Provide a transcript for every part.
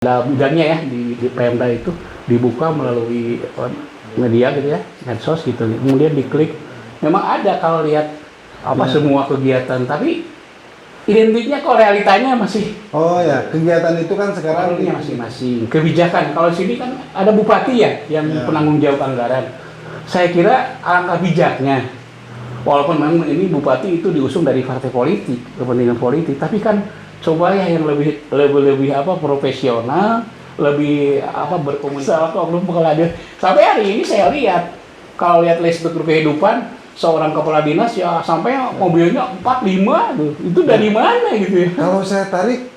Ada bidangnya ya di Pemda itu dibuka melalui media gitu ya, medsos gitu. Kemudian diklik. Memang ada kalau lihat apa Ya. semua kegiatan, tapi identiknya kok realitanya masih Oh ya, kegiatan itu kan sekarang alurnya masing-masing. Kebijakan kalau sini kan ada bupati ya yang Ya. penanggung jawab anggaran. Saya kira alangkah bijaknya, walaupun memang ini bupati itu diusung dari partai politik, kepentingan politik, tapi kan coba ya yang lebih apa profesional, lebih apa berkomunikasi oknum kepala dinas. Sampai hari ini saya lihat kalau lihat struktur kehidupan seorang kepala dinas ya sampai mobilnya 4 5 tuh. Itu dari mana gitu ya. kalau saya tarik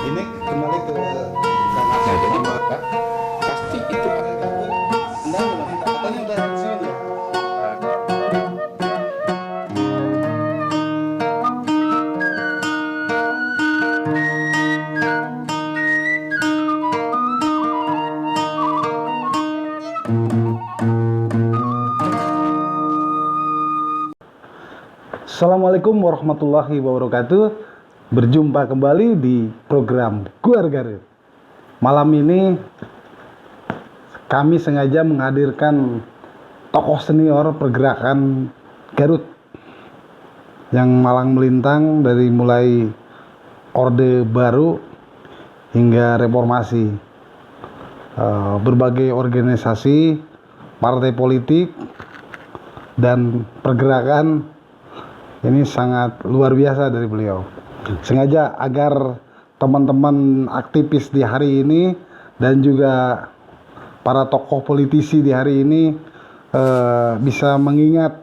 ini kembali ke Nah, jadi maka pasti itu ada katanya udah pensiun ya. Assalamualaikum warahmatullahi wabarakatuh. Berjumpa kembali di program Guar Garut. Malam ini kami sengaja menghadirkan tokoh senior pergerakan Garut yang malang melintang dari mulai Orde Baru hingga reformasi. Berbagai organisasi, partai politik, dan pergerakan ini sangat luar biasa dari beliau. Sengaja agar teman-teman aktivis di hari ini dan juga para tokoh politisi di hari ini bisa mengingat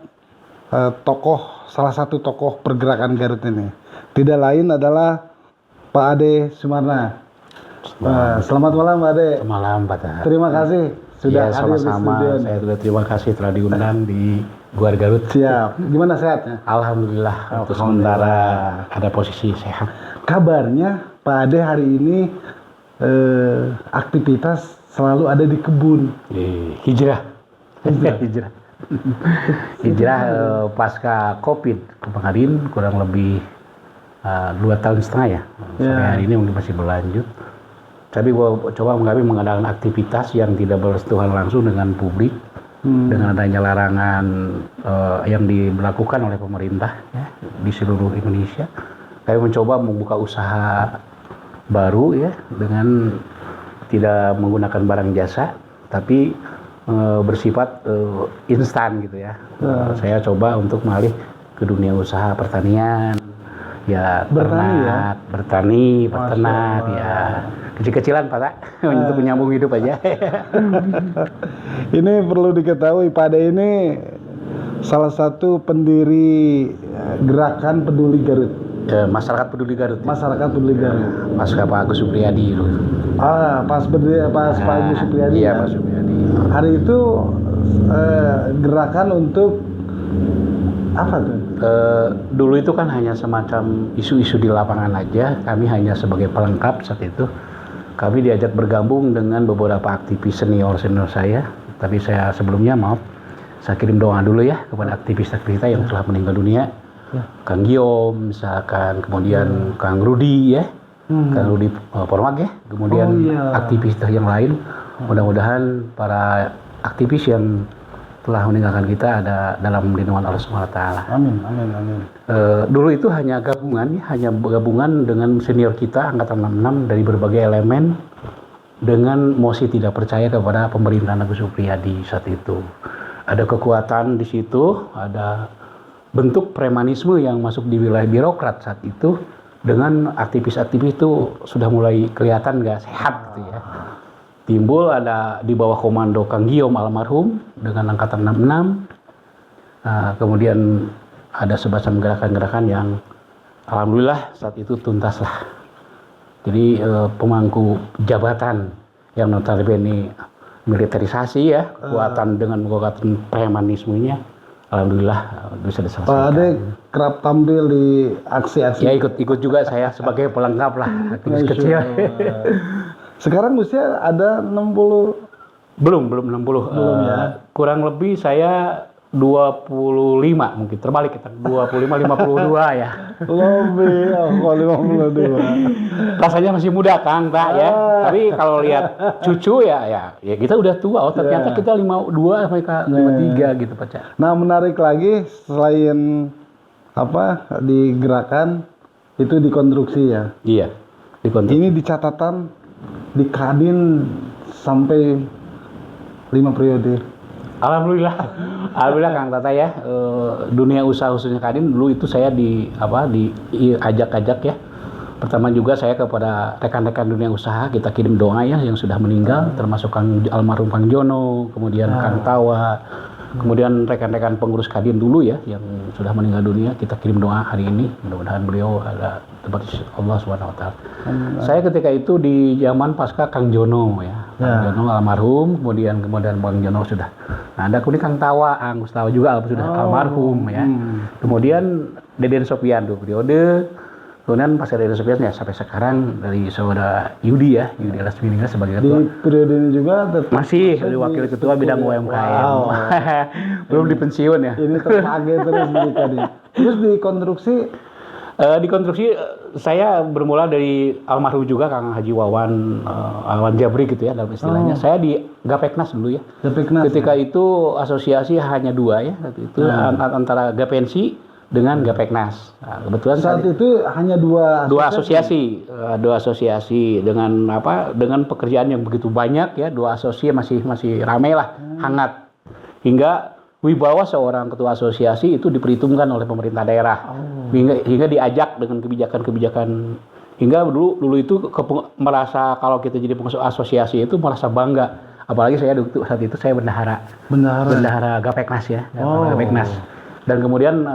salah satu tokoh pergerakan Garut ini. Tidak lain adalah Pak Ade Sumarna. Selamat malam Pak Ade. malam Pak Tahar. Terima kasih sudah Ya, hadir di sama-sama. studio. Saya juga terima kasih telah diundang di Guar Garut. Siap. Gimana sehatnya? Alhamdulillah, untuk sementara ada posisi sehat. Kabarnya Pak Ade hari ini aktivitas selalu ada di kebun. Hijrah. Hijrah. Hijrah pasca Covid kemarin kurang lebih 2,5 tahun ya. Sampai hari ini mungkin masih berlanjut. Tapi gua coba kami mengadakan aktivitas yang tidak bersentuhan langsung dengan publik. Dengan adanya larangan yang diberlakukan oleh pemerintah ya, di seluruh Indonesia, kami mencoba membuka usaha baru ya dengan tidak menggunakan barang jasa, tapi bersifat instan gitu ya. Saya coba untuk mengalih ke dunia usaha pertanian, ya bertani, peternak, ya kecil-kecilan Pak, untuk menyambung hidup aja. Ini perlu diketahui Pak Ade ini salah satu pendiri gerakan peduli Garut. Masyarakat peduli Garut. Masyarakat peduli Garut. Pasca Pak Agus Supriyadi itu. Pas Pak Agus Supriyadi. Iya, ya? Pak Supriyadi. Hari itu gerakan untuk apa tuh? Dulu itu kan hanya semacam isu-isu di lapangan aja. Kami hanya sebagai pelengkap saat itu. Kami diajak bergabung dengan beberapa aktivis senior saya. Tapi saya sebelumnya saya kirim doa dulu ya kepada aktivis-aktivis kita yang telah meninggal dunia. Kang Giom, misalkan, kemudian Kang Rudi ya, Kang Rudi Pormag ya, kemudian aktivis yang lain. Mudah-mudahan para aktivis yang telah meninggalkan kita ada dalam lindungan Allah Subhanahu wa taala. Amin. Dulu itu hanya gabungan dengan senior kita angkatan 66 dari berbagai elemen dengan mosi tidak percaya kepada pemerintahan Agus Supriyadi saat itu. Ada kekuatan di situ, ada bentuk premanisme yang masuk di wilayah birokrat saat itu, dengan aktivis-aktivis itu sudah mulai kelihatan nggak sehat gitu ya. Timbul ada di bawah komando Kang Giom almarhum dengan angkatan 66. Kemudian ada semacam gerakan-gerakan yang alhamdulillah saat itu tuntas lah. Jadi pemangku jabatan yang notabene militerisasi ya, kekuatan dengan kekuatan premanismenya, alhamdulillah bisa diselesaikan. Pak Ade kerap tampil di aksi-aksi. Ya ikut juga saya sebagai pelengkap lah, aktivis kecil. Sekarang usia ada 65 Belum 60. Belum ya. Kurang lebih saya 25 mungkin, terbalik kita. 25 52 ya. Lebih, kok 52. Rasanya masih muda Kang, tak ya. Tapi kalau lihat cucu ya kita udah tua. Oh, ternyata kita 52 sampai ke 53 gitu, Pak Cak. Nah, menarik lagi selain apa di gerakan itu di konstruksi ya. Iya. Ini di catatan di Kadin sampai 5 periode. Alhamdulillah Kang Tata ya. Dunia usaha khususnya Kadin dulu itu saya diajak-ajak ya. Pertama juga saya kepada rekan-rekan dunia usaha kita kirim doa ya yang sudah meninggal, termasuk almarhum Kang Jono, kemudian Kang Tawa, kemudian rekan-rekan pengurus Kadin dulu ya yang sudah meninggal dunia, kita kirim doa hari ini. Mudah-mudahan beliau ada tempat di Allah Subhanahu wa taala. Saya ketika itu di zaman pasca Kang Jono ya. Kang Jono almarhum, kemudian Bang Jono sudah. Nah, ada kuning Kang Tawa, Angus Tawa juga sudah almarhum ya. Kemudian Deden Sopian dulu periode. Kemudian pas Deden Sopian ya sampai sekarang dari saudara Yudi ya, Yudi Lasmininga sebagai ketua. Di periode ini juga masih jadi wakil ketua bidang UMKM. Wow. Belum dipensiun ya. Ini terpakai terus di Kadin. Terus di konstruksi di konstruksi saya bermula dari almarhum juga Kang Haji Wawan Jabri gitu ya dalam istilahnya. Saya di Gapeknas dulu ya. Gapeknas. Ketika itu asosiasi hanya 2 ya, itu antara Gapensi dengan Gapeknas. Nah, kebetulan saat itu hanya dua asosiasi dengan dengan pekerjaan yang begitu banyak ya, 2 asosiasi masih ramai lah, hangat. Hingga wibawa seorang ketua asosiasi itu diperhitungkan oleh pemerintah daerah. Hingga diajak dengan kebijakan-kebijakan, hingga dulu itu merasa kalau kita jadi pengurus asosiasi itu merasa bangga. Apalagi saat itu saya bendahara Gapeknas ya, Gapeknas. Dan kemudian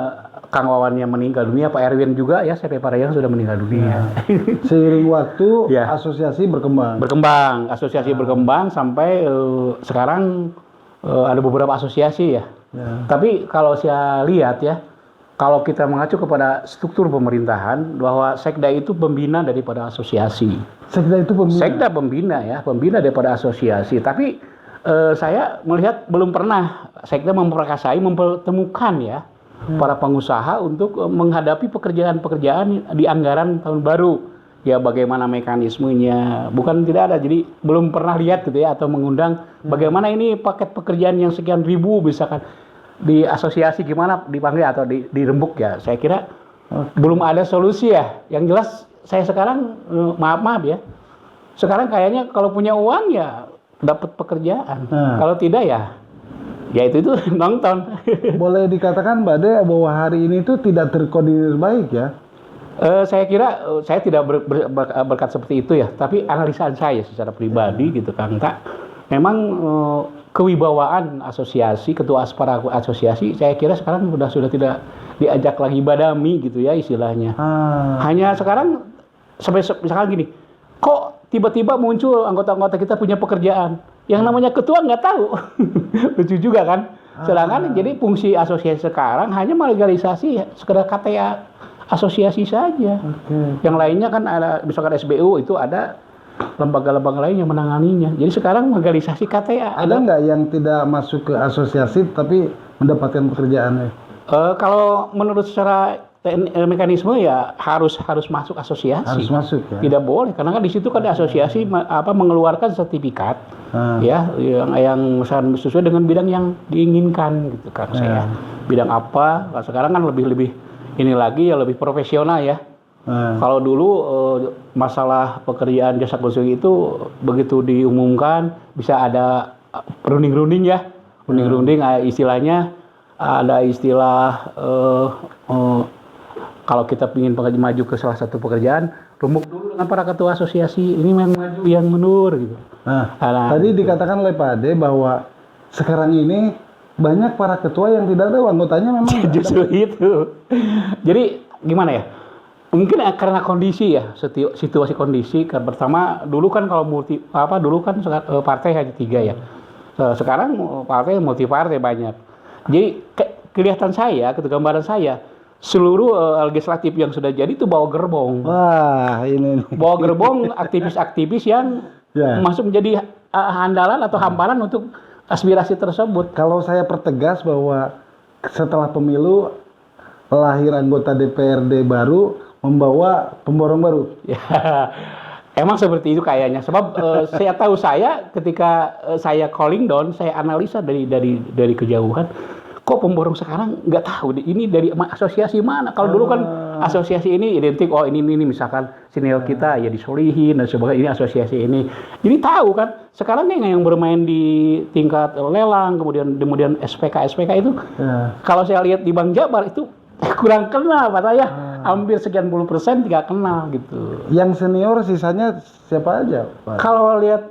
Kang Wawan yang meninggal dunia, Pak Erwin juga ya, CP Parayang sudah meninggal dunia. Seiring waktu asosiasi berkembang. Asosiasi berkembang sampai sekarang ada beberapa asosiasi ya. Tapi kalau saya lihat ya, kalau kita mengacu kepada struktur pemerintahan bahwa Sekda itu pembina daripada asosiasi. Sekda pembina daripada asosiasi. Tapi saya melihat belum pernah Sekda mempertemukan ya para pengusaha untuk menghadapi pekerjaan-pekerjaan di anggaran tahun baru. Ya bagaimana mekanismenya, bukan tidak ada, jadi belum pernah lihat gitu ya, atau mengundang bagaimana ini paket pekerjaan yang sekian ribu misalkan di asosiasi gimana dipanggil atau dirembuk ya. Saya kira belum ada solusi ya. Yang jelas saya sekarang maaf ya, sekarang kayaknya kalau punya uang ya dapat pekerjaan, kalau tidak ya itu nonton. Boleh dikatakan Mbak De bahwa hari ini itu tidak terkoordinir baik ya? Saya kira saya tidak berkat seperti itu ya, tapi analisaan saya secara pribadi gitu Kang Tak, memang kewibawaan asosiasi, ketua para asosiasi saya kira sekarang sudah tidak diajak lagi badami gitu ya istilahnya. Hanya sekarang sampai misalkan gini, kok tiba-tiba muncul anggota-anggota kita punya pekerjaan, yang namanya ketua nggak tahu. Lucu juga kan. Sedangkan jadi fungsi asosiasi sekarang hanya melegalisasi sekedar KTA asosiasi saja. Yang lainnya kan ada misalkan SBU itu ada lembaga-lembaga lain yang menanganinya. Jadi sekarang legalisasi KTA. Ada nggak yang tidak masuk ke asosiasi tapi mendapatkan pekerjaannya? Kalau menurut secara mekanisme ya harus masuk asosiasi. Harus masuk ya. Tidak boleh karena kan di situ kan asosiasi mengeluarkan sertifikat ya yang sesuai dengan bidang yang diinginkan gitu kan saya. Bidang apa? Sekarang kan lebih ini lagi ya lebih profesional ya. Kalau dulu masalah pekerjaan jasa konstruksi itu begitu diumumkan bisa ada runding ya. Runding istilahnya ada istilah kalau kita ingin maju ke salah satu pekerjaan, rembuk dulu dengan para ketua asosiasi, ini yang maju yang mundur gitu. Tadi dikatakan oleh Pak Ade bahwa sekarang ini banyak para ketua yang tidak tahu anggotanya memang justru itu. Jadi gimana ya? Mungkin karena kondisi ya, situasi kondisi. Pertama dulu kan kalau dulu kan partai hanya 3 ya. Sekarang partai multi partai banyak. Jadi kelihatan saya, gambaran saya, seluruh legislatif yang sudah jadi itu bawa gerbong. Wah, ini. Bawa gerbong aktivis-aktivis yang masuk menjadi andalan atau hamparan untuk aspirasi tersebut. Kalau saya pertegas bahwa setelah pemilu lahir anggota DPRD baru membawa pemborong baru. Ya, emang seperti itu kayaknya. Sebab saya tahu ketika saya calling down, saya analisa dari kejauhan. Kok pemborong sekarang nggak tahu ini dari asosiasi mana? Kalau dulu kan asosiasi ini identik, oh ini misalkan senior kita ya disolihin dan sebagainya, ini asosiasi ini. Jadi tahu kan. Sekarang yang bermain di tingkat lelang, kemudian SPK itu, kalau saya lihat di Bank Jabar itu kurang kenal Pak saya. Hampir sekian puluh % tidak kenal gitu. Yang senior sisanya siapa aja, Pak? Kalau lihat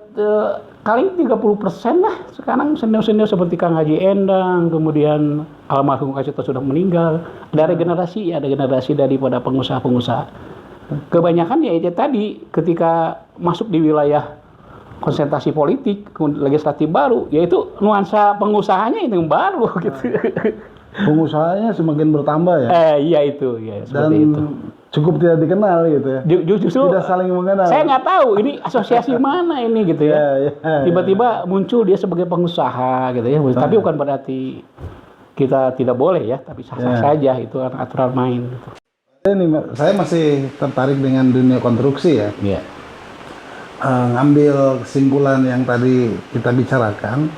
kali 30% lah sekarang senior seperti Kang Haji Endang, kemudian almarhum Kak Cito sudah meninggal. Ada generasi daripada pengusaha-pengusaha. Kebanyakan ya itu tadi ketika masuk di wilayah konsentrasi politik, legislatif baru, yaitu nuansa pengusahanya itu yang baru gitu. Pengusahanya semakin bertambah ya. Iya itu, ya dan seperti itu. Cukup tidak dikenal gitu ya. Justru tidak saling mengenal. Saya nggak tahu ini asosiasi mana ini gitu ya. Tiba-tiba muncul dia sebagai pengusaha gitu ya. Tapi bukan berarti kita tidak boleh ya, tapi sah-sah saja, itu kan aturan main. Gitu. Ini saya masih tertarik dengan dunia konstruksi ya. Iya. Ngambil kesimpulan yang tadi kita bicarakan.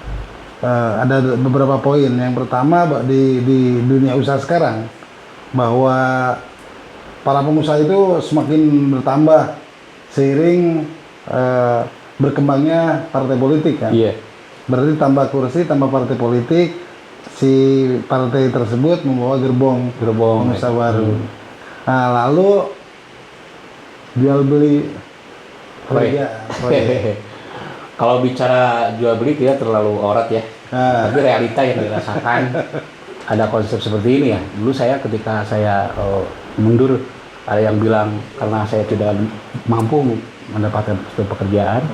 Ada beberapa poin. Yang pertama di dunia usaha sekarang bahwa para pengusaha itu semakin bertambah seiring berkembangnya partai politik kan. Iya. Berarti tambah kursi, tambah partai politik, si partai tersebut membawa gerbong pengusaha baru. Nah, lalu jual beli proyek. Kalau bicara jual beli tidak terlalu orat ya. Tapi realita yang dirasakan ada konsep seperti ini ya. Dulu saya ketika saya mundur, ada yang bilang karena saya tidak mampu mendapatkan pekerjaan,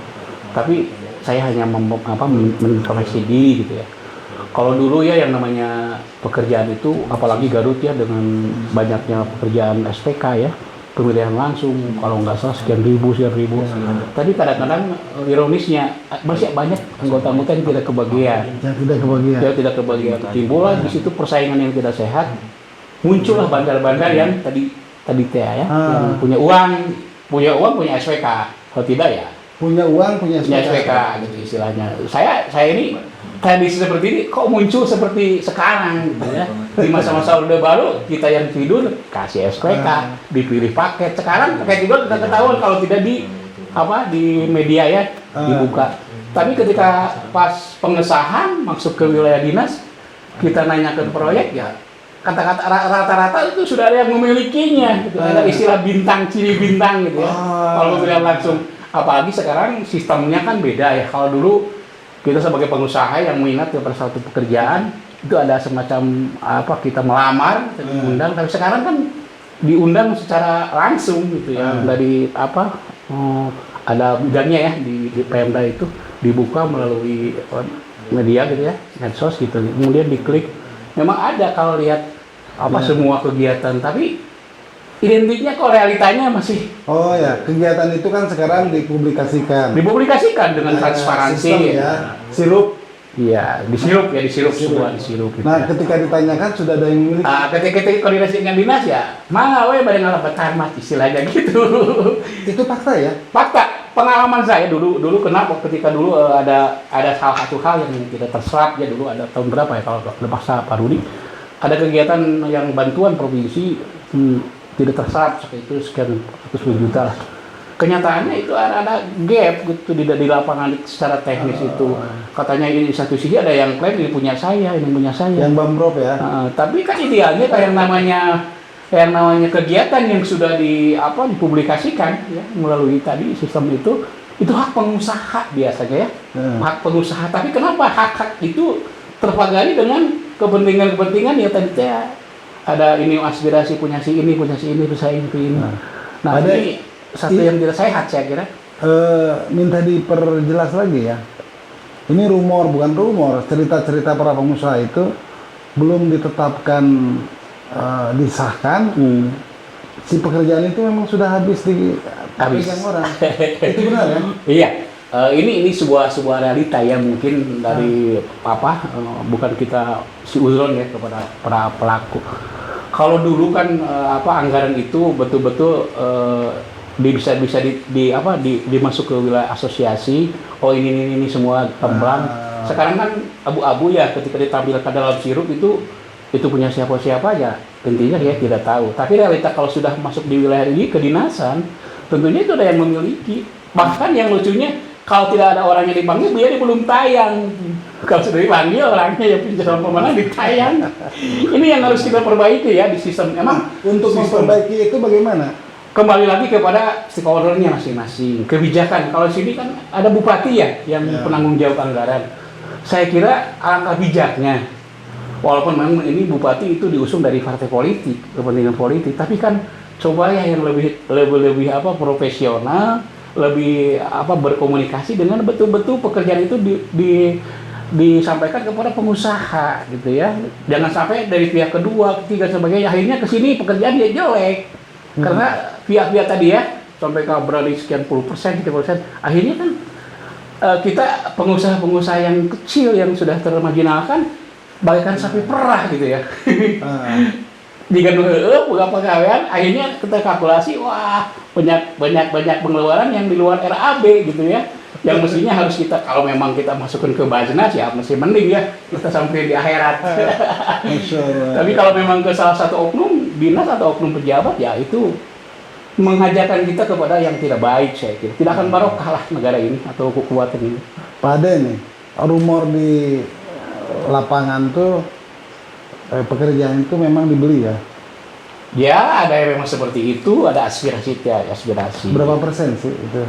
tapi saya hanya mengintrospeksi diri gitu ya. Kalau dulu ya yang namanya pekerjaan itu, apalagi Garut ya dengan banyaknya pekerjaan SPK ya, pemilihan langsung, kalau nggak salah sekian ribu. Tadi kadang-kadang ironisnya masih banyak anggota-anggota yang tidak kebagian. Yang tidak kebagian. Timbullah di situ persaingan yang tidak sehat. Muncullah bandar-bandar yang tadi ya, yang punya uang, punya SPK. Kalau tidak ya punya uang, punya SPK gitu istilahnya. Saya ini tradisi seperti ini kok muncul seperti sekarang gitu ya. Di masa-masa Orde Baru kita yang tidur kasih SPK, dipilih paket. Sekarang paket tidur tidak ketahuan kalau tidak di media ya dibuka. Tapi ketika pas pengesahan masuk ke wilayah dinas, kita nanyakan proyek ya kata-kata rata-rata itu sudah ada yang memilikinya gitu. Ada istilah ciri bintang gitu ya. Kalau pemilihan langsung, apalagi sekarang sistemnya kan beda ya. Kalau dulu kita sebagai pengusaha yang minat pada satu pekerjaan itu ada semacam kita melamar, diundang, tapi sekarang kan diundang secara langsung gitu ya, dari ada bidangnya ya di Pemda itu dibuka melalui media gitu ya, medsos gitu, kemudian diklik. Memang ada kalau lihat semua kegiatan, tapi identiknya kok realitanya masih. Oh ya, kegiatan itu kan sekarang dipublikasikan Dengan transparansi ya. Sirup. Iya, disirup semua disirup. Gitu. Nah, ketika ditanyakan sudah ada yang memiliki. Ketika koordinasi dengan dinas ya, mana bareng ngalabetan mah istilahnya gitu. Itu fakta ya? Fakta. Pengalaman saya dulu kenapa ketika dulu ada salah satu hal yang tidak terserap ya dulu, ada tahun berapa ya kalau lepas Pak Rudi, ada kegiatan yang bantuan provinsi tidak terserap seperti itu sekian 110 juta lah. Kenyataannya itu ada gap gitu di lapangan secara teknis itu. Katanya ini satu sisi ada yang klaim ini punya saya. Yang Bamprop ya. Tapi kan idealnya kayak yang namanya kegiatan yang sudah dipublikasikan ya melalui tadi sistem itu hak pengusaha biasanya ya. Hak pengusaha. Tapi kenapa hak itu terpagari dengan kepentingan ya tadi ya. Ada ini aspirasi punya si ini, punya si ini. Nah, ada ini satu yang tidak sehat saya kira. Minta diperjelas lagi ya. Ini rumor, bukan rumor. Cerita-cerita para pengusaha itu belum ditetapkan, disahkan. Si pekerjaan itu memang sudah habis dipegang orang. Itu benar kan? Iya. Ini sebuah realita ya, mungkin dari bukan kita si uzon ya kepada para pelaku. Kalau dulu kan anggaran itu betul-betul bisa dimasuk ke wilayah asosiasi. Oh ini semua tembang. Sekarang kan abu-abu ya, ketika ditampilkan dalam sirup itu punya siapa-siapa aja. Intinya ya tidak tahu. Tapi realita kalau sudah masuk di wilayah ini kedinasan, tentunya itu ada yang memiliki. Bahkan yang lucunya, kalau tidak ada orang yang dipanggil, dia belum tayang. Kalau sudah dipanggil, orangnya yang punya calon pemenang ditayang. Ini yang harus kita perbaiki ya di sistem. Emang untuk memperbaiki itu bagaimana? Kembali lagi kepada stakeholder-nya masing-masing. Kebijakan. Kalau di sini kan ada bupati ya yang penanggung jawab anggaran. Saya kira alangkah bijaknya. Walaupun memang ini bupati itu diusung dari partai politik, kepentingan politik, tapi kan coba ya yang lebih profesional, lebih berkomunikasi dengan betul-betul pekerjaan itu disampaikan kepada pengusaha gitu ya. Jangan sampai dari pihak kedua, ketiga sebagainya akhirnya ke sini pekerjaan dia jelek. Karena pihak-pihak tadi ya sampai berani sekian puluh persen, 30%, akhirnya kan kita pengusaha-pengusaha yang kecil yang sudah termarginalkan bagaikan sapi perah gitu ya. Jika bukan pegawaian, akhirnya kita kalkulasi, wah banyak pengeluaran yang di luar RAB gitu ya. Yang mestinya harus kita, kalau memang kita masukkan ke Bajnas ya mesti mending ya kita sampai di akhirat. Tapi kalau memang ke salah satu oknum dinas atau oknum pejabat ya itu mengajarkan kita kepada yang tidak baik, saya kira. Tidak akan barokah lah negara ini atau kekuatan ini. Pak Ade nih, rumor di lapangan tuh pekerjaan itu memang dibeli ya? Ya, ada yang memang seperti itu, ada aspirasi. Berapa persen sih itu?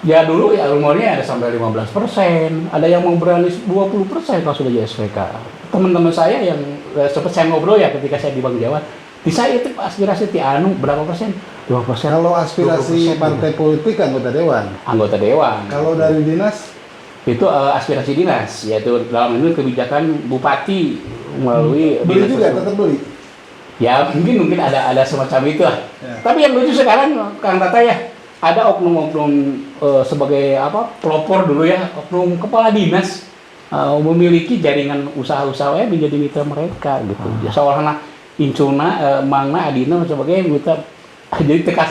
Ya dulu ya rumornya ada sampai 15%, ada yang mau berani 20% kalau sudah jadi SPK. Teman-teman saya yang sempat saya ngobrol ya ketika saya di Bank Jawa, di saya itu aspirasi berapa persen? 5%. Kalau aspirasi 20%, partai politik anggota dewan. Anggota dewan. Kalau dari dinas? Itu aspirasi dinas, yaitu dalam ini kebijakan bupati melalui beli juga tersebut. Tetap beli. Ya mungkin ada semacam itu lah. Ya. Tapi yang lucu sekarang Kang Tata ya, ada oknum-oknum sebagai pelopor dulu ya, oknum kepala dinas memiliki jaringan usaha-usaha menjadi mitra mereka gitu. Ya, seolah-olah incuna, mangna, adina sebagai mitra. Jadi teka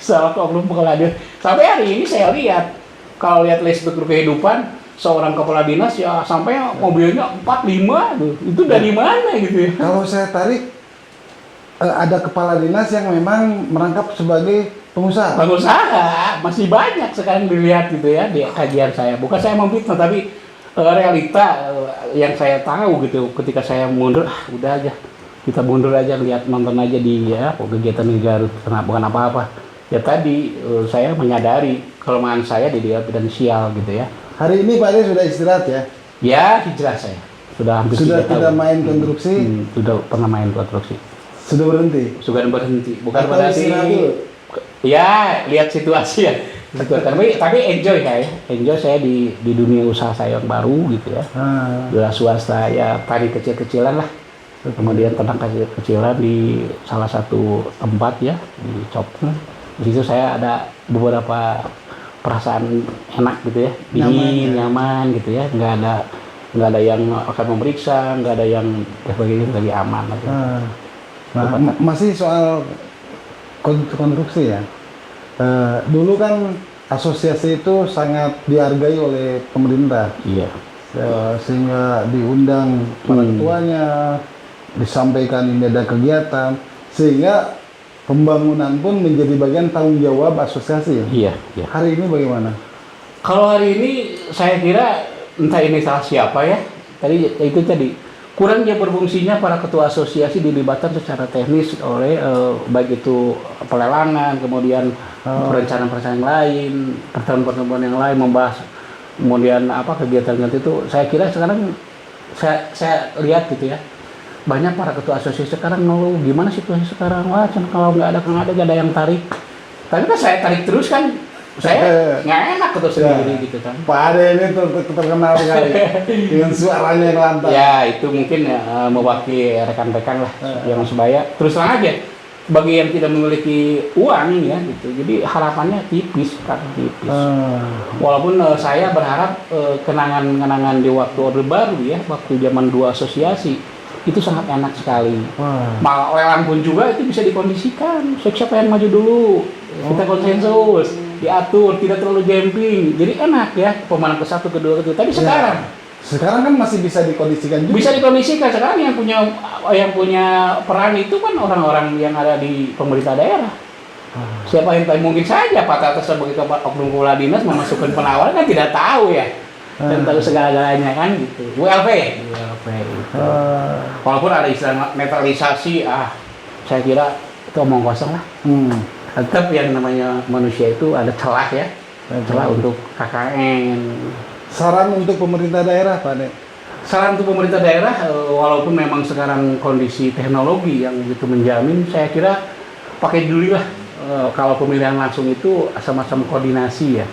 salah oknum kepala dinas. Sampai hari ini saya lihat, kalau lihat struktur kehidupan seorang kepala dinas ya sampai mobilnya 4-5 tuh. Itu dari mana gitu ya? Kalau saya tarik ada kepala dinas yang memang merangkap sebagai pengusaha. Pengusaha masih banyak sekarang dilihat gitu ya di kajian saya. Bukan saya memfitnah tapi realita yang saya tahu gitu. Ketika saya mundur, udah aja kita mundur aja, lihat nonton aja di kegiatan di Garut, bukan apa-apa. Ya tadi saya menyadari kelemahan saya di bidang finansial gitu ya. Hari ini Pak Ade sudah istirahat ya? Ya hijrah saya. Sudah hampir sudah tidak tahun. Main konstruksi? Sudah pernah main konstruksi. Sudah berhenti? Sudah berhenti. Bukan berarti. Ya lihat situasi ya. Tapi enjoy saya. Enjoy saya di dunia usaha saya yang baru gitu ya. Udah swasta ya, tadi kecil-kecilan lah. Kemudian ternak kecil-kecilan di salah satu tempat ya di Copeng. Di situ saya ada beberapa perasaan enak gitu ya, dingin, nyaman gitu ya, nggak ada yang akan memeriksa, nggak ada yang sebagainya, lagi aman gitu. Masih soal konstruksi ya. Dulu kan asosiasi itu sangat dihargai oleh pemerintah. Iya. Sehingga diundang para ketuanya, disampaikan ini ada kegiatan, sehingga pembangunan pun menjadi bagian tanggung jawab asosiasi. Iya. Hari ini bagaimana? Kalau hari ini saya kira entah ini salah siapa ya. Tadi kurangnya berfungsinya para ketua asosiasi dilibatkan secara teknis oleh baik itu pelelangan, kemudian perencanaan lain, pertemuan yang lain membahas kemudian kegiatan itu. Saya kira sekarang saya lihat gitu ya. Banyak para ketua asosiasi sekarang ngeluh gimana situasi sekarang, wah kalau nggak ada yang tarik. Tapi kan saya tarik terus kan, saya nggak enak ketua sendiri gitu kan. Pak Ade ini terkenal sekali dengan suaranya yang lantang. Ya itu mungkin mewakili rekan-rekan lah yang sebaya. Terus terang aja, bagi yang tidak memiliki uang ya gitu. Jadi harapannya tipis, kan tipis. Walaupun saya berharap kenangan-kenangan di waktu Orde Baru ya, waktu zaman dua asosiasi itu sangat enak sekali. Malah lelang pun juga itu bisa dikondisikan. Siapa yang maju dulu, kita konsensus, diatur, tidak terlalu gambling. Jadi enak ya pemenang ke satu, kedua, ketiga. Tapi sekarang kan masih bisa dikondisikan juga. bisa dikondisikan. Sekarang yang punya peran itu kan orang-orang yang ada di pemerintah daerah. Siapa yang tahu, mungkin saja Pak Tata sebagai oknum kepala dinas memasukkan penawar kan tidak tahu ya. Dan tahu segala-galanya kan gitu. WLP ya? WLP itu. Walaupun ada istilah netralisasi, saya kira itu omong kosong lah. Tetap yang namanya manusia itu ada celah ya. Celah untuk KKN. Saran untuk pemerintah daerah, Pak Ade? Saran untuk pemerintah daerah, walaupun memang sekarang kondisi teknologi yang begitu menjamin, saya kira pakai dulu lah. Kalau pemilihan langsung itu sama-sama koordinasi ya.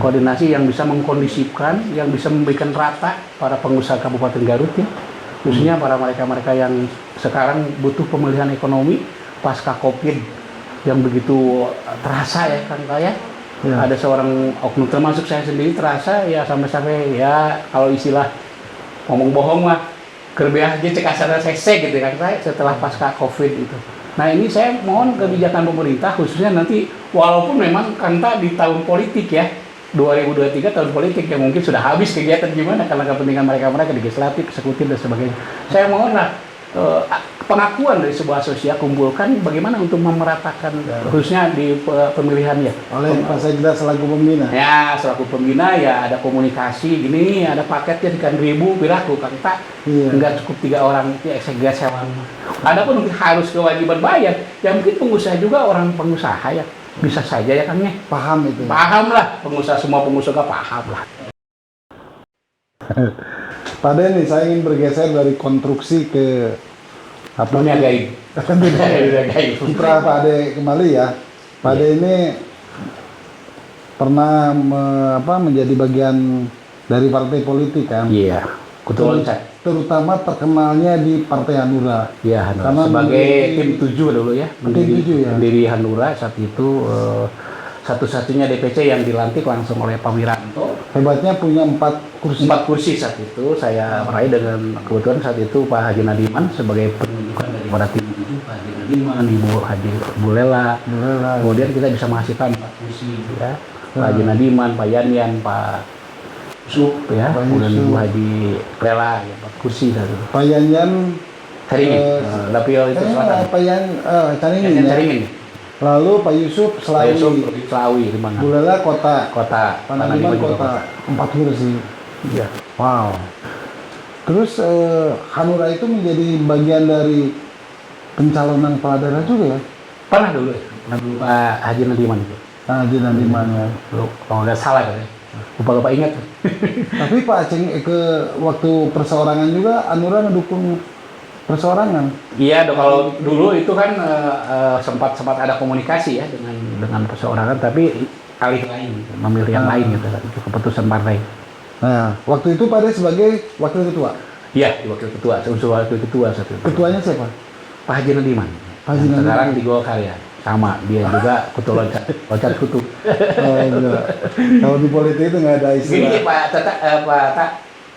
Koordinasi yang bisa mengkondisikan, yang bisa memberikan rata para pengusaha Kabupaten Garut ya. Khususnya para mereka-mereka yang sekarang butuh pemulihan ekonomi pasca Covid yang begitu terasa ya kan Pak ya. Ada seorang oknum termasuk saya sendiri terasa ya sampai-sampai ya kalau istilah ngomong bohong mah kerbeah aja cek asal sesek gitu kan saya setelah pasca Covid itu. Nah ini saya mohon kebijakan pemerintah khususnya nanti walaupun memang kan di tahun politik ya 2023 tahun politik yang mungkin sudah habis kegiatan gimana karena kepentingan mereka-mereka legislatif, eksekutif dan sebagainya. Saya mohonlah pengakuan dari sebuah asosiasi kumpulkan bagaimana untuk memeratakan khususnya di pemilihan ya. Oleh Pak Sekda selaku pembina. Ya selaku pembina ya ada komunikasi gini ada paketnya sekian ribu piraku kan tak enggak cukup 3 orang itu Sekda sewa. Adapun harus kewajiban bayar ya mungkin pengusaha juga orang pengusaha ya bisa saja ya kan ya. Paham itu. Paham lah pengusaha semua pengusaha paham lah. Pak Ade nih saya ingin bergeser dari konstruksi ke dunia gaib. Kiprah Pak Ade kembali ya. Pak Ade ini pernah menjadi bagian dari partai politik kan? Iya, terutama terkenalnya di Partai Hanura. Iya, Hanura. Sebagai tim 7 dulu ya. Tim 7 ya. Pendiri Hanura saat itu satu-satunya DPC yang dilantik langsung oleh Pak Wiranto. Hebatnya punya 4 kursi. 4 kursi saat itu saya meraih dengan kebetulan saat itu Pak Haji Nadiman sebagai penunjukan daripada tim 7 Pak Haji Nadiman, Ibu Haji Bulela. Kemudian kita bisa menghasilkan 4 kursi ya. Pak Haji Nadiman, Pak Yanyan, Pak Yusuf ya, kemudian Ibu Haji Lela ya 4 kursi saat itu. Pak Yanyan Caringin, Dapil itu selatan. Pak Caringin. Lalu Pak Yusuf Selawi di mana? Bulela kota. Pak Nadiman kota. 4 kursi. Iya. Wow. Terus Hanura itu menjadi bagian dari pencalonan kepala daerah juga ya? Pernah dulu Pak Haji Nadiman itu. Haji Nadiman ya. Kalau nggak salah kan ya. Lupa ingat. Tapi Pak Aceng ke waktu perseorangan juga Hanura mendukung perseorangan. Iya, kalau dulu itu kan sempat ada komunikasi ya dengan perseorangan, tapi alih lain, memilih yang lain gitu kan, itu keputusan partai. Nah, waktu itu Pak Ade sebagai wakil ketua. Iya, wakil ketua, unsur wakil ketua satu. Ketuanya siapa? Pak Haji Nadiman. Sekarang di Golkar ya, sama dia juga ketua loncat kutu. Kalau di politik itu nggak ada istilah. Gini Pak Tata,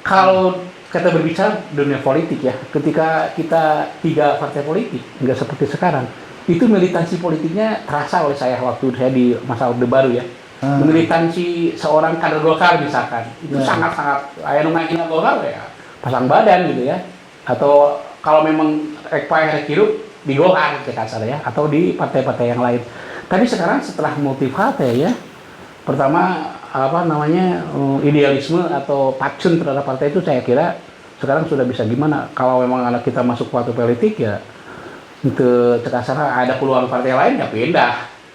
kalau kita berbicara dunia politik ya, ketika kita 3 partai politik, nggak seperti sekarang, itu militansi politiknya terasa oleh saya waktu saya di masa Orde Baru ya. Militansi seorang kader Golkar misalkan, itu sangat-sangat, ayah nungangin Golkar ya, pasang badan gitu ya. Atau kalau memang rekpay hirup di Golkar kasar ya, atau di partai-partai yang lain. Tapi sekarang setelah multi partai ya, pertama idealisme atau patsun terhadap partai itu saya kira sekarang sudah bisa gimana kalau memang anak kita masuk partai politik ya untuk cekasana ada peluang partai lain ya pindah.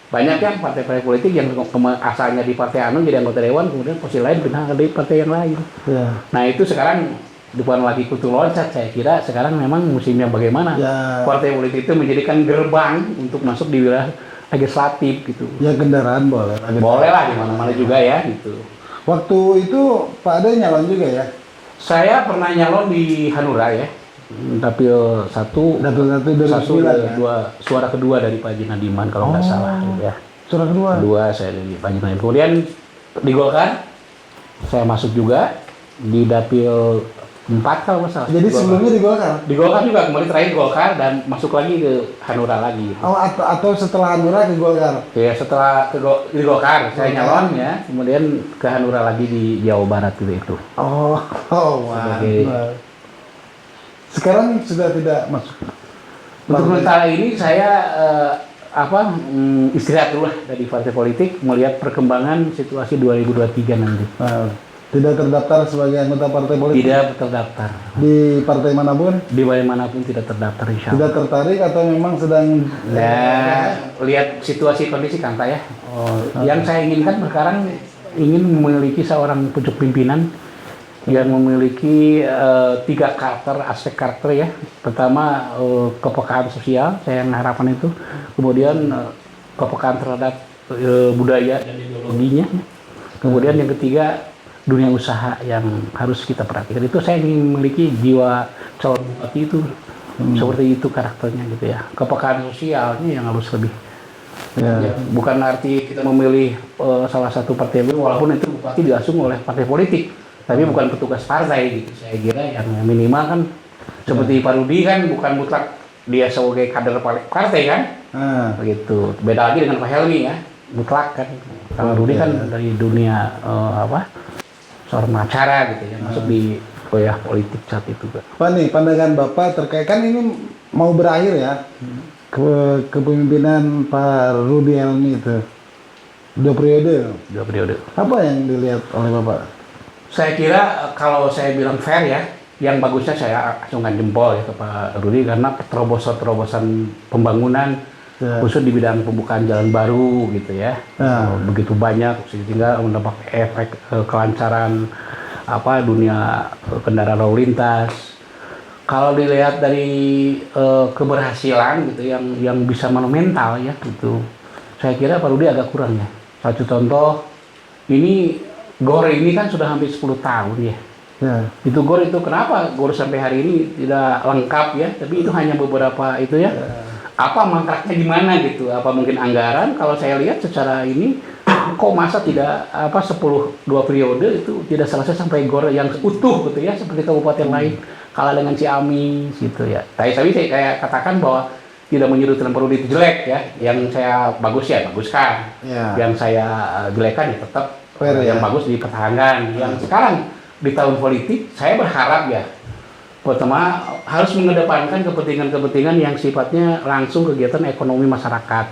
Banyak kan partai politik yang asalnya di partai anu jadi anggota dewan kemudian posisi lain pindah ke partai yang lain. Nah itu sekarang bukan lagi kutu loncat, saya kira sekarang memang musimnya bagaimana partai politik itu menjadikan gerbang untuk masuk di wilayah legislatif gitu. Ya kendaraan boleh. Boleh lah di mana-mana juga ya gitu. Waktu itu Pak Ade nyalon juga ya? Saya pernah nyalon di Hanura ya. dapil satu, Dapil satu 2009 ya? suara kedua dari Pak Haji Nadiman kalau nggak salah gitu ya. Suara kedua. Kedua saya dari Pak Haji Nadiman. Kemudian di Golkar saya masuk juga di dapil 4 kalau nggak salah. Jadi sebelumnya di Golkar? Di Golkar juga, kembali terakhir Golkar dan masuk lagi ke Hanura lagi. Gitu. Oh, atau setelah Hanura ke Golkar? Ya setelah di Golkar saya nyalon ya, kemudian ke Hanura lagi di Jawa Barat itu. Oh, mantap. Sekarang sudah tidak masuk. Untuk sementara ini saya istirahat dulu lah dari partai politik, melihat perkembangan situasi 2023 nanti. Tidak terdaftar sebagai anggota partai politik? Tidak terdaftar. Di partai manapun? Di manapun tidak terdaftar insya Allah. Tidak tertarik atau memang sedang... Lihat situasi kondisi Kang ya. Yang saya inginkan sekarang ingin memiliki seorang pucuk pimpinan yang memiliki 3 aspek karakter ya. Pertama kepekaan sosial, saya harapan itu. Kemudian kepekaan terhadap budaya dan ideologinya. Kemudian yang ketiga dunia usaha yang harus kita perhatikan. Itu saya ingin memiliki jiwa calon bupati itu seperti itu karakternya gitu ya. Kepekaan sosialnya yang harus lebih. Ya, bukan arti kita memilih salah satu partai walaupun itu bupati diasung oleh partai politik, tapi bukan petugas partai gitu. Saya kira yang minimal kan seperti Pak Rudi kan bukan mutlak dia sebagai kader partai kan, begitu. Beda lagi dengan Pak Helmi ya, mutlak kan. Kalau Rudi kan dari dunia seorang acara gitu ya, masuk di politik saat itu kan. Pak nih, pandangan Bapak terkait kan ini mau berakhir ya, kepemimpinan Pak Rudi Helmi itu 2 periode. 2 periode. Apa yang dilihat oleh Bapak? Saya kira kalau saya bilang fair ya, yang bagusnya saya acungkan jempol ya ke Pak Rudi karena terobosan pembangunan khusus di bidang pembukaan jalan baru gitu ya. Begitu banyak sehingga mendapat efek kelancaran dunia kendaraan lalu lintas. Kalau dilihat dari keberhasilan gitu yang bisa monumental ya gitu, saya kira Pak Rudi agak kurang ya. Satu contoh, ini GOR ini kan sudah hampir 10 tahun ya. Itu GOR itu kenapa GOR sampai hari ini tidak lengkap ya, tapi itu hanya beberapa itu ya. Apa mangkraknya di mana gitu? Apa mungkin anggaran? Kalau saya lihat secara ini kok masa tidak 2 periode itu tidak selesai sampai GOR yang utuh gitu ya, seperti kabupaten lain kalah dengan Ciamis gitu ya. Tapi saya katakan bahwa tidak menyudutkan Pak Rudi itu jelek ya. Yang saya baguskan. Yang saya jelekkan ya tetap yang bagus dipertahankan. Yang sekarang di tahun politik saya berharap ya, pertama harus mengedepankan kepentingan-kepentingan yang sifatnya langsung kegiatan ekonomi masyarakat.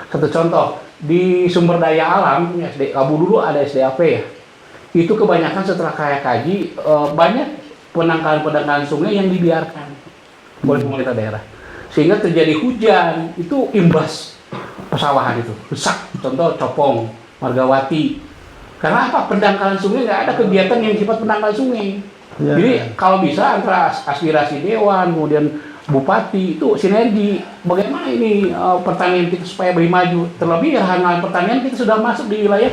Satu contoh, di sumber daya alam, Abu dulu ada SDAP ya, itu kebanyakan setelah saya kaji, banyak penangkalan sungai yang dibiarkan oleh pemerintah daerah. Sehingga terjadi hujan, itu imbas pesawahan itu, rusak. Contoh Copong, Margawati. Karena apa? Pendangkalan sungai nggak ada kegiatan yang sifat pendangkalan sungai. Jadi kalau bisa antara aspirasi dewan kemudian bupati itu sinergi. Bagaimana ini pertanian kita supaya lebih maju. Terlebih hal pertanian kita sudah masuk di wilayah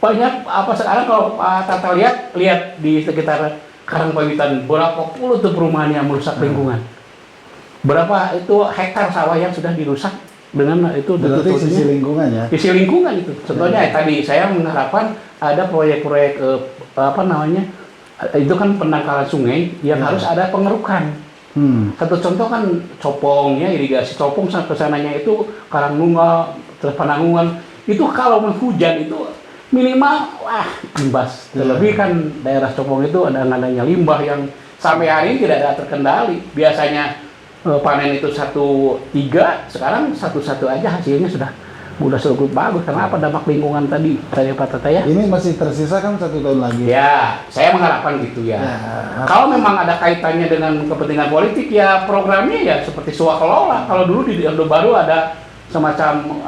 banyak sekarang kalau Tata lihat di sekitar Karangpawitan berapa puluh tuh perumahan yang merusak lingkungan. Berapa itu hektar sawah yang sudah dirusak dengan itu. Berarti sisi lingkungan ya. Sisi lingkungan itu. Contohnya tadi saya mengharapkan ada proyek-proyek itu kan pendangkalan sungai yang harus ada pengerukan. Satu contoh kan Copong ya, irigasi Copong sampai sananya itu Karangnunggal, terus Panangungan. Itu kalau hujan itu minimal imbas. Terlebih kan daerah Copong itu adanya limbah yang sampai hari ini tidak ada terkendali. Biasanya panen itu 1,3, sekarang 1,1 aja hasilnya sudah cukup bagus. Karena apa? Dampak lingkungan tadi Pak Tata ya. Ini masih tersisa kan 1 tahun lagi. Ya, saya mengharapkan gitu ya. Kalau memang ada kaitannya dengan kepentingan politik ya programnya ya seperti swakelola. Kalau dulu di Orde Baru ada semacam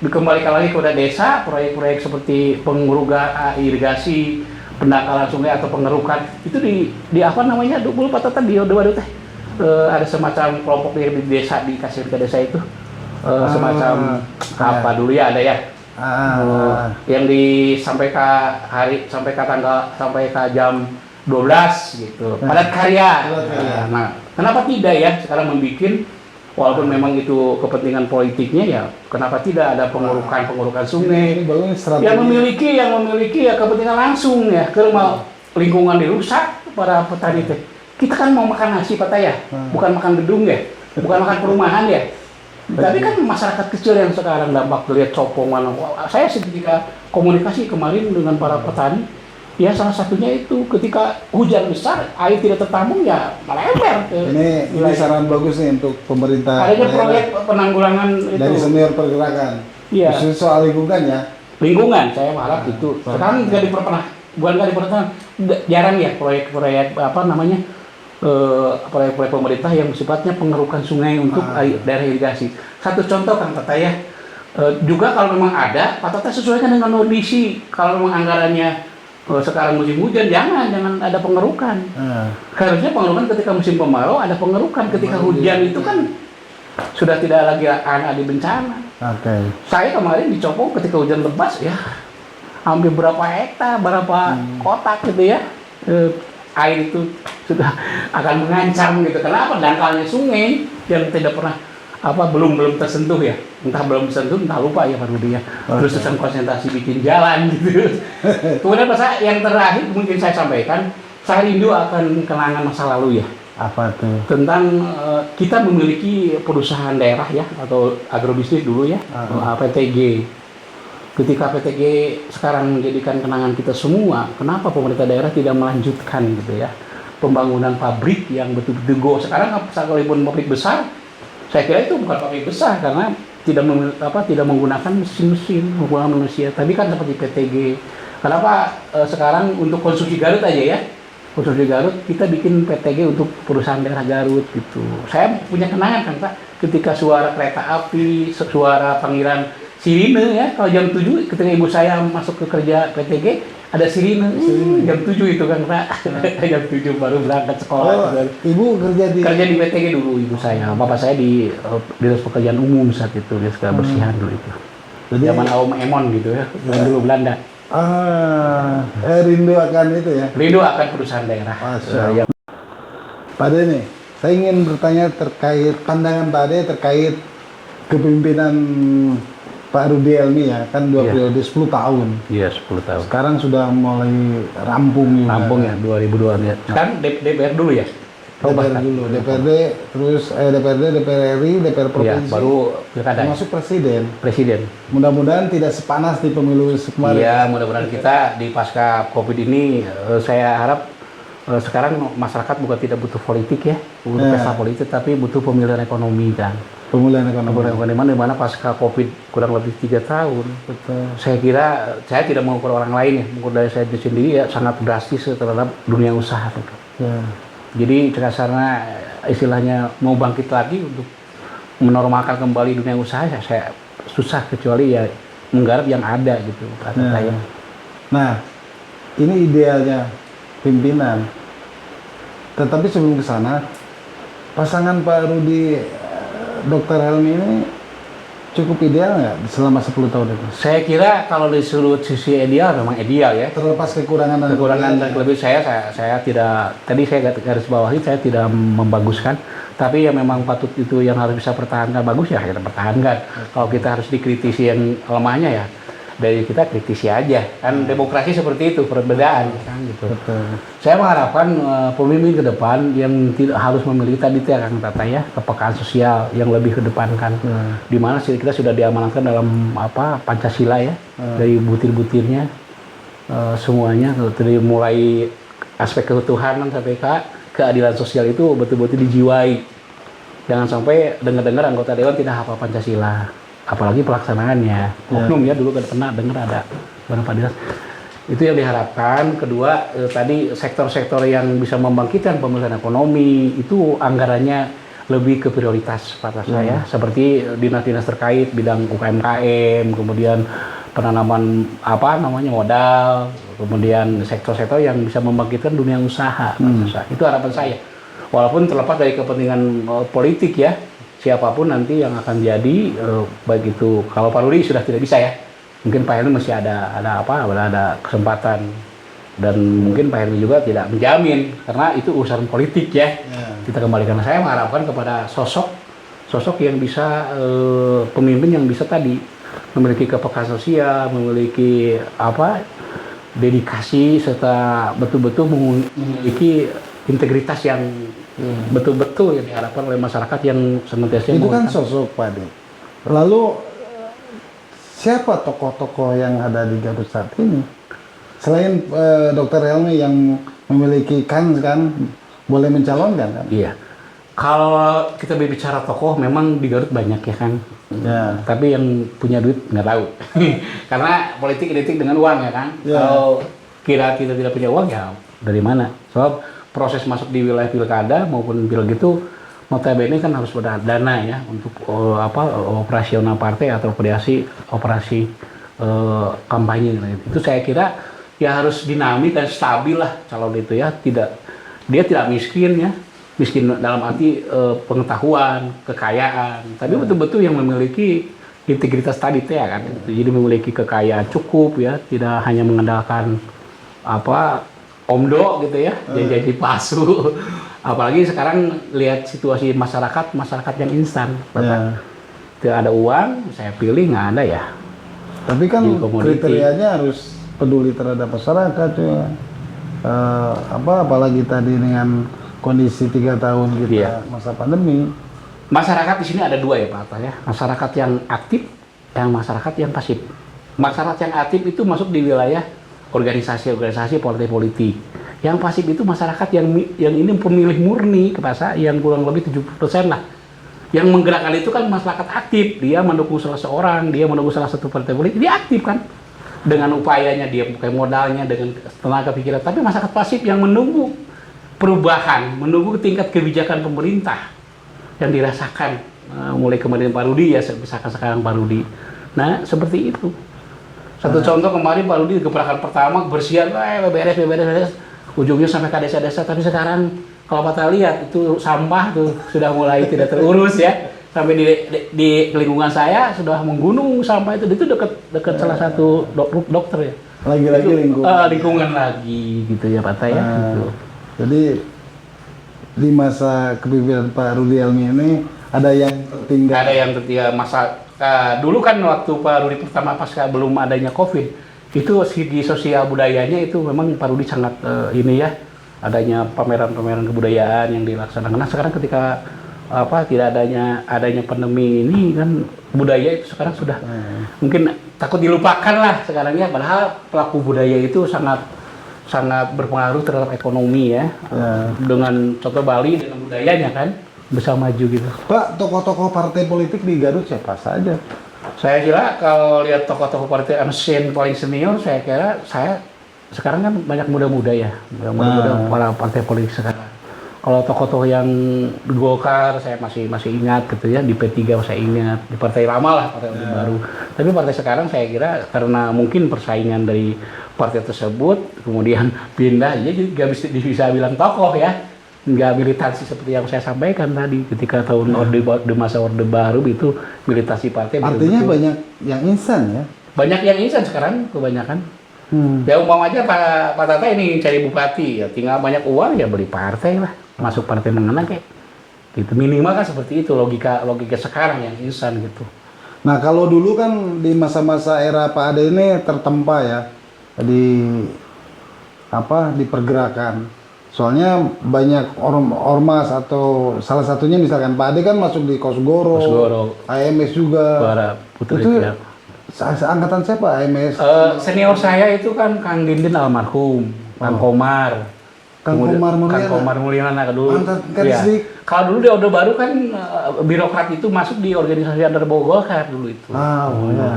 dikembalikan lagi kepada desa, proyek-proyek seperti irigasi, pendangkalan sungai atau pengerukan. Itu di dulu Pak Tata di Orde Baru ada semacam kelompok di desa dikasih ke desa itu. Semacam apa dulu ya ada ya yang sampai ke jam 12 gitu. Padat karya. Nah, kenapa tidak ya sekarang membuat, walaupun memang itu kepentingan politiknya ya, kenapa tidak ada pengurukan sungai? Ini bagus strategi. Yang memiliki ya kepentingan langsung ya, kalau mau lingkungan dirusak para petani teh. Kita kan mau makan nasi Pak ya, bukan makan gedung ya, bukan makan perumahan ya. Tapi kan masyarakat kecil yang sekarang dampak lihat copong mana. Saya ketika komunikasi kemarin dengan para petani, ya salah satunya itu ketika hujan besar, air tidak tertampung ya melebar ke Ini saran bagus nih untuk pemerintah. adanya proyek penanggulangan itu. Dari senior pergerakan. Iya. Khusus soal lingkungan ya. Lingkungan, saya harap itu. Sekarang nggak diperpernah, jarang ya proyek-proyek apa namanya, proyek-proyek pemerintah yang sifatnya pengerukan sungai untuk daerah irigasi. Satu contoh Kang Tata ya, juga kalau memang ada, Pak Tata sesuaikan dengan kondisi. Kalau memang anggarannya sekarang musim hujan, jangan ada pengerukan. Harusnya pengerukan ketika musim kemarau ada pengerukan. Ketika hujan itu kan sudah tidak lagi ada bencana. Saya kemarin di Copong ketika hujan lebat ya, hampir berapa hektar, berapa kotak gitu ya, air itu sudah akan mengancam gitu. Kenapa? Dangkalnya sungai yang tidak pernah belum tersentuh ya, entah belum tersentuh, entah lupa ya Pak Rudi ya. Terus terusan konsentrasi bikin jalan gitu. Kemudian yang terakhir mungkin saya sampaikan, saya rindu akan kenangan masa lalu ya. Apa tuh? Tentang kita memiliki perusahaan daerah ya, atau agrobisnis dulu ya, PTG. Ketika PTG sekarang menjadikan kenangan kita semua, kenapa pemerintah daerah tidak melanjutkan gitu ya pembangunan pabrik yang betul-betul go. Sekarang sekalipun pabrik besar, saya kira itu bukan pabrik besar karena tidak menggunakan mesin-mesin, menggunakan manusia. Tapi kan seperti PTG. Kenapa sekarang untuk konsumsi Garut aja ya? Konsumsi Garut kita bikin PTG untuk perusahaan daerah Garut gitu. Saya punya kenangan kan Pak, ketika suara kereta api, suara panggilan sirine ya, kalau jam 7 ketika ibu saya masuk ke kerja PTG ada sirine. Jam 7 itu kan Pak. Jam 7 baru berangkat sekolah. Ibu kerja di PTG dulu ibu saya. Bapak saya di Dinas Pekerjaan Umum saat itu, dia suka bersihan dulu itu. Jadi zaman Aum Emon gitu ya, dulu Belanda. Rindu akan itu ya. Rindu akan perusahaan daerah. Ya. Pak De nih, saya ingin bertanya terkait pandangan Pak De terkait kepemimpinan Pak Rudi Helmi ya, kan 2 periode 10 tahun. Iya, 10 tahun. Sekarang sudah mulai rampung ya 2002 ya. Sekarang DPR dulu ya. DPR dulu, DPRD, terus DPRD, DPR RI, DPR provinsi. Baru pilkada. Termasuk presiden. Mudah-mudahan tidak sepanas di pemilu kemarin. Iya, mudah-mudahan kita di pasca Covid ini, saya harap sekarang masyarakat bukan tidak butuh politik ya, butuh pesta politik, tapi butuh pemulihan ekonomi kan. Pemulihan ekonomi di mana pasca Covid kurang lebih 3 tahun. Betul. Saya kira saya tidak mengukur orang lain ya, mengukur dari saya sendiri ya sangat drastis terhadap dunia usaha. Ya. Jadi karena istilahnya mau bangkit lagi untuk menormalkan kembali dunia usaha, saya susah kecuali ya menggarap yang ada gitu kata saya. Nah, ini idealnya pimpinan. Tetapi sebelum ke sana, pasangan Pak Rudi Dr. Helmi ini cukup ideal nggak selama 10 tahun itu? Saya kira kalau disuruh sisi ideal memang ideal ya. Terlepas kekurangan dan kelebihan saya tidak, tadi saya garis bawahi, saya tidak membaguskan, tapi ya memang patut itu yang harus bisa pertahankan bagus ya kita pertahankan. Kalau kita harus dikritisi yang lemahnya ya dari kita kritisi aja kan, demokrasi seperti itu, perbedaan kan gitu. Betul. Saya mengharapkan pemimpin ke depan yang tidak harus memiliki tadi Kang Tata ya, kepekaan sosial yang lebih kedepankan. Di mana kita sudah diamanatkan dalam Pancasila ya, dari butir-butirnya semuanya, dari mulai aspek ketuhanan sampai keadilan sosial itu betul-betul dijiwai. Jangan sampai dengar-dengar anggota dewan tidak hafal Pancasila, apalagi pelaksanaannya. Oknum ya dulu pernah dengar ada beberapa dinas. Itu yang diharapkan. Kedua, tadi sektor-sektor yang bisa membangkitkan pemulihan ekonomi itu anggarannya lebih ke prioritas pada saya, seperti dinas-dinas terkait bidang UMKM, kemudian penanaman modal, kemudian sektor-sektor yang bisa membangkitkan dunia usaha. Itu harapan saya. Walaupun terlepas dari kepentingan politik ya, siapapun nanti yang akan jadi, baik itu kalau Pak Rudi sudah tidak bisa ya, mungkin Pak Helmi masih ada kesempatan dan mungkin Pak Hermi juga tidak menjamin karena itu urusan politik ya. Kita kembalikan, saya mengharapkan kepada sosok yang bisa pemimpin yang bisa tadi memiliki kepekaan sosial, memiliki dedikasi serta betul-betul memiliki integritas yang betul-betul yang diharapkan oleh masyarakat yang senantiasa. Itu kan sosok Pak Ade. Lalu siapa tokoh-tokoh yang ada di Garut saat ini? Selain Dr. Helmi yang memiliki kan boleh mencalonkan kan? Iya. Kalau kita berbicara tokoh, memang di Garut banyak ya kan. Ya. Tapi yang punya duit nggak tahu. Karena politik identik dengan uang ya kan. Ya. Kalau kita tidak punya uang ya dari mana? Sebab proses masuk di wilayah pilkada maupun pilek itu notabene kan harus ada dana ya untuk operasional partai atau operasi kampanye. Itu saya kira ya harus dinamik dan stabil lah calon itu ya. Dia tidak miskin ya. Miskin dalam arti pengetahuan, kekayaan, tapi betul-betul yang memiliki integritas tadi ya kan. Jadi memiliki kekayaan cukup ya, tidak hanya mengandalkan omdo gitu ya, jadi palsu. Apalagi sekarang lihat situasi masyarakat yang instan, tidak ada uang, saya pilih nggak ada ya. Tapi kan kriterianya harus peduli terhadap masyarakat ya. Apalagi tadi dengan kondisi 3 tahun kita masa pandemi. Masyarakat di sini ada dua ya Pak Atta ya. Masyarakat yang aktif, dan masyarakat yang pasif. Masyarakat yang aktif itu masuk di wilayah organisasi partai politik. Yang pasif itu masyarakat yang ini pemilih murni kepada yang kurang lebih 70% lah. Yang menggerakkan itu kan masyarakat aktif. Dia mendukung salah seorang, dia mendukung salah satu partai politik, dia aktif kan. Dengan upayanya, dia pakai modalnya, dengan tenaga pikiran. Tapi masyarakat pasif yang menunggu perubahan, menunggu tingkat kebijakan pemerintah yang dirasakan mulai kemarin Pak Rudi ya, misalkan sekarang Pak Rudi. Nah, seperti itu. Satu contoh kemarin Pak Rudi gebrakan pertama kebersihan, beres, ujungnya sampai ke desa-desa. Tapi sekarang kalau Pak lihat itu sampah tuh sudah mulai tidak terurus ya. Sampai di lingkungan saya sudah menggunung sampah itu dekat salah satu dokter ya. Lagi-lagi lingkungan lagi gitu ya Pak ya. Gitu. Jadi di masa kepemimpinan Pak Rudi Helmi ini ada yang tertinggal. Ada yang tertinggal dulu kan waktu Pak Rudi pertama pasca belum adanya COVID, itu segi sosial budayanya itu memang Pak Rudi sangat ini ya, adanya pameran-pameran kebudayaan yang dilaksanakan. Nah sekarang ketika tidak adanya pandemi ini kan budaya itu sekarang sudah mungkin takut dilupakan lah sekarang ya, padahal pelaku budaya itu sangat berpengaruh terhadap ekonomi ya. Dengan contoh Bali dengan budayanya kan bisa maju gitu. Pak, tokoh-tokoh partai politik di Garut siapa saja? Saya kira kalau lihat tokoh-tokoh partai mesin paling senior, saya kira sekarang kan banyak muda-muda ya, muda-muda para partai politik sekarang. Kalau tokoh-tokoh yang Golkar saya masih ingat gitu ya, di P3 saya ingat, di partai lama lah, partai baru. Tapi partai sekarang saya kira karena mungkin persaingan dari partai tersebut kemudian pindah, jadi nggak bisa bilang tokoh ya, nggak militansi seperti yang saya sampaikan tadi ketika tahun masa orde baru itu militasi partai. Artinya banyak yang instan ya? Banyak yang instan sekarang kebanyakan. Ya umpamanya Pak Tata ini cari bupati ya, tinggal banyak uang ya beli partai lah, masuk partai menengah kayak gitu, minimal kan seperti itu logika sekarang yang instan gitu. Nah kalau dulu kan di masa-masa era Pak Ade ini tertempa ya di pergerakan, soalnya banyak ormas atau salah satunya misalkan Pak Ade kan masuk di Kosgoro. AMS juga itu ya. Angkatan siapa AMS? Senior saya itu kan Kang Dindin almarhum, Kang Komar. Kang Komar Mulyana dulu. Ya. Kalau dulu di Orde Baru kan birokrat itu masuk di organisasi Golkar dulu itu.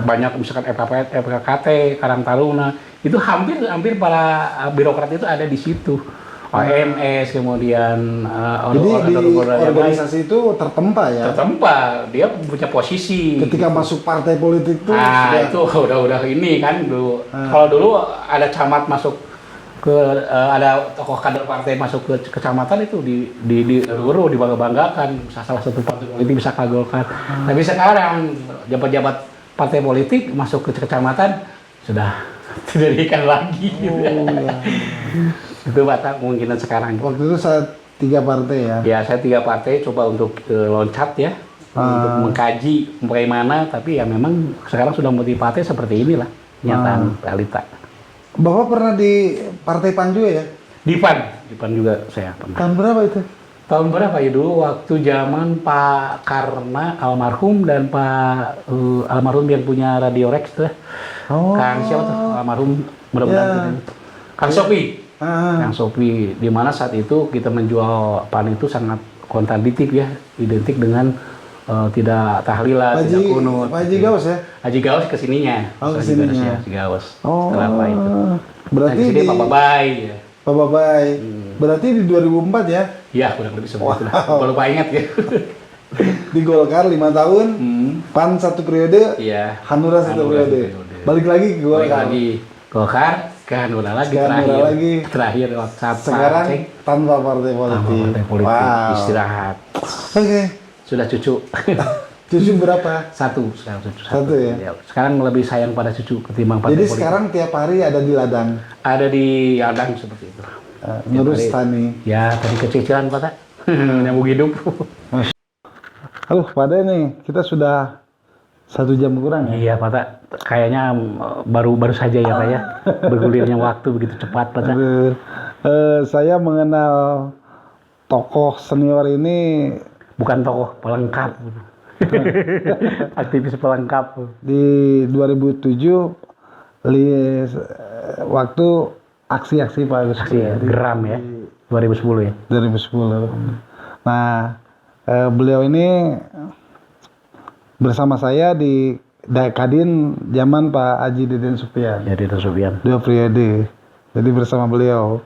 Banyak misalkan FKKT, Karang Taruna, itu hampir para birokrat itu ada di situ. AMS kemudian jadi di organisasi itu tertempa ya? Tertempa, dia punya posisi. Ketika masuk partai politik tuh itu udah ini kan dulu. Kalau dulu ada camat masuk ke ada tokoh kader partai masuk ke kecamatan itu di dibangga-banggakan salah satu partai politik bisa ke Golkar. Tapi sekarang jabat-jabat partai politik masuk ke kecamatan sudah didirikan lagi. Oh ya. Itu Batak kemungkinan sekarang. Waktu itu saat 3 partai ya. Ya, saya 3 partai coba untuk loncat ya, untuk mengkaji bagaimana, tapi ya memang sekarang sudah multi-partai seperti inilah kenyataan realita. Bapak pernah di Partai PAN juga ya? Di PAN juga saya pernah. Tahun berapa itu? Tahun berapa ya dulu, waktu zaman Pak Karna almarhum dan Pak almarhum yang punya Radio Rex tuh. Kang siapa tuh almarhum, mudah-mudahan Kang Sopi. Kang Sopi, di mana saat itu kita menjual PAN itu sangat kontradiktif ya, identik dengan tidak tahlilan, tidak kunut. Pak Haji Gaus ya? Haji Gaus kesininya. Kesininya. Haji Gaus. Oh. Setelah apa itu. Berarti di Pak Babai ya. Pak Babai. Berarti di 2004 ya? Ya, kurang lebih seperti itu. Kalau Pak ingat ya. Di Golkar 5 tahun, PAN 1 periode, Iya. Hanura 1 periode. Balik lagi ke Golkar. Balik lagi Golkar, ke Hanura lagi terakhir WhatsApp. Sekarang tanpa partai politik. Partai politik. Wow. Istirahat. Oke. Sudah cucu. Cucu berapa? Satu sekarang cucu. Satu ya? Sekarang lebih sayang pada cucu ketimbang partai Jadi politik. sekarang tiap hari ada di ladang. Ada di ladang seperti itu. Ngurus tani. Ya, tadi kecicilan Pak. Nyambung hidup. Halo, pada nih kita sudah 1 jam kurang ya? Iya Pak, kayaknya baru saja ya Pak ya. Bergulirnya waktu begitu cepat Pak. Saya mengenal tokoh senior ini bukan tokoh pelengkap. Aktivis pelengkap. Di 2007 waktu aksi-aksi Pak Agus geram ya. 2010 ya. 2010. Nah, beliau ini bersama saya di Kadin zaman Pak Haji Deden Supian. Ya, Deden Supian. 2 periode. Jadi bersama beliau.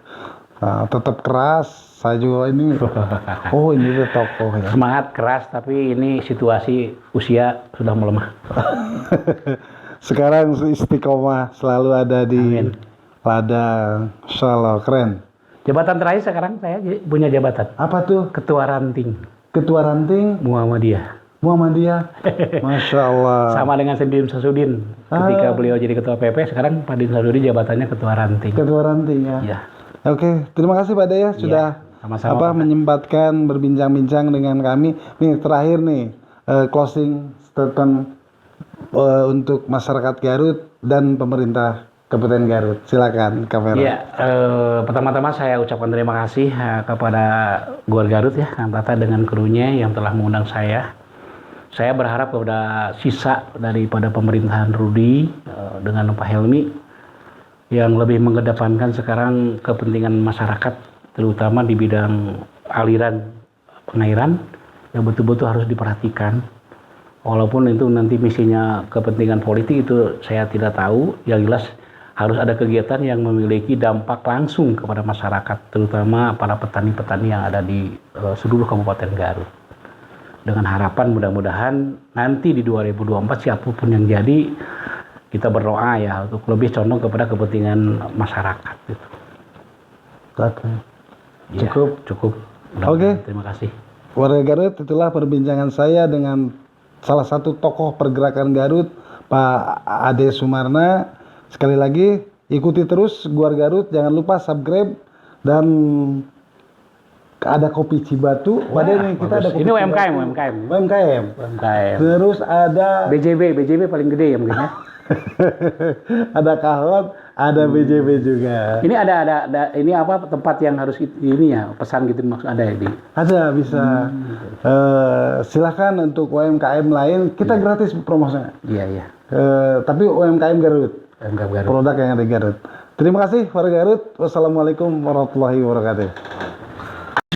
Tetap keras. Saya juga ini. Oh, ini tuh tokoh ya. Semangat keras, tapi ini situasi usia sudah melemah. Sekarang istiqomah selalu ada di ladang. Insyaallah keren. Jabatan terakhir sekarang saya punya jabatan. Apa tuh? Ketua Ranting. Ketua Ranting Muhammadiyah. Masya Allah. Sama dengan Din Sasudin. Ketika beliau jadi ketua PP, sekarang Pak Din Sasudin jabatannya ketua Ranting. Ketua Ranting ya. Iya. Oke, terima kasih Pak Daya sudah menyempatkan berbincang-bincang dengan kami. Nih terakhir nih closing statement untuk masyarakat Garut dan pemerintah Kabupaten Garut. Silakan kamera. Iya, pertama-tama saya ucapkan terima kasih kepada Gor Garut ya, Kang Tata dengan krunya yang telah mengundang saya. Saya berharap kepada sisa daripada pemerintahan Rudi dengan Pak Helmi yang lebih mengedepankan sekarang kepentingan masyarakat, terutama di bidang aliran pengairan yang betul-betul harus diperhatikan. Walaupun itu nanti misinya kepentingan politik itu saya tidak tahu, yang jelas harus ada kegiatan yang memiliki dampak langsung kepada masyarakat, terutama para petani-petani yang ada di seluruh Kabupaten Garut. Dengan harapan mudah-mudahan nanti di 2024 siapapun yang jadi, kita berdoa ya untuk lebih condong kepada kepentingan masyarakat. Gitu. Oke. Ya, cukup. Oke. Terima kasih. Warga Garut, itulah perbincangan saya dengan salah satu tokoh pergerakan Garut, Pak Ade Sumarna. Sekali lagi, ikuti terus Guar Garut, jangan lupa subscribe dan ada kopi Cibatu. Pada nih kita ada kopi ini UMKM. Terus ada BJB paling gede ya mungkin ya. ada kahot, ada BJB juga. Ini ada ini apa tempat yang harus ini ya pesan gitu maksud ada ya di? Ada bisa. Silakan untuk UMKM lain kita gratis promosinya. Iya. Tapi UMKM Garut. UMKM Garut. Produk yang ada di Garut. Terima kasih warga Garut. Wassalamualaikum warahmatullahi wabarakatuh.